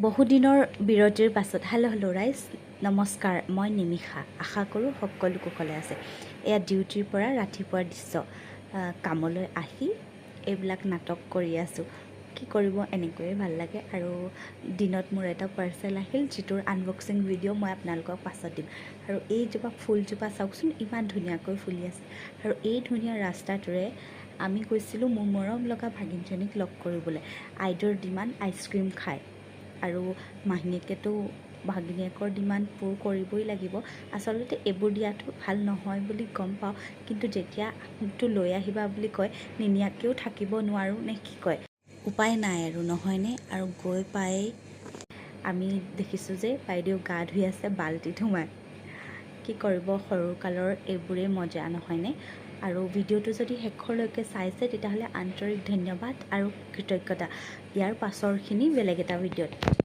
বহুদিনৰ বিৰতিৰ পাছত হেল্ল' ৰাইজ নমস্কাৰ, মই নিমিষা। আশা কৰোঁ সকলো কুশলে আছে। এয়া ডিউটিৰ পৰা ৰাতিপুৱাৰ দৃশ্য। কামলৈ আহি এইবিলাক নাটক কৰি আছোঁ। কি কৰিব, এনেকৈয়ে ভাল লাগে। আৰু দিনত মোৰ এটা পাৰ্চেল আহিল, যিটোৰ আনবক্সিং ভিডিঅ' মই আপোনালোকক পাছত দিম। আৰু এইজোপা ফুলজোপা চাওকচোন, ইমান ধুনীয়াকৈ ফুলি আছে। আৰু এই ধুনীয়া ৰাস্তাটোৰে আমি গৈছিলোঁ মোৰ মৰম লগা ভাগিনজনীক লগ কৰিবলৈ। আইদেউৰ ডিমাণ্ড আইচক্ৰীম খায়, আৰু মাহীয়েকেতো ভাগিনীয়েকৰ ডিমাণ্ড পূৰ কৰিবই লাগিব। আচলতে এইবোৰ দিয়াটো ভাল নহয় বুলি গম পাওঁ, কিন্তু যেতিয়া মোকতো লৈ আহিবা বুলি কয়, নিনিয়াকৈও থাকিব নোৱাৰোঁ নে কি কয়, উপায় নাই আৰু, নহয়নে? আৰু গৈ পাই আমি দেখিছোঁ যে বাইদেউ গা ধুই আছে বাল্টিত সোমাই। কি কৰিব, সৰুকালৰ এইবোৰেই মজা, নহয়নে? আৰু ভিডিঅ'টো যদি শেষলৈকে চাইছে তেতিয়াহ'লে আন্তৰিক ধন্যবাদ আৰু কৃতজ্ঞতা। ইয়াৰ পাছৰখিনি বেলেগ এটা ভিডিঅ'ত।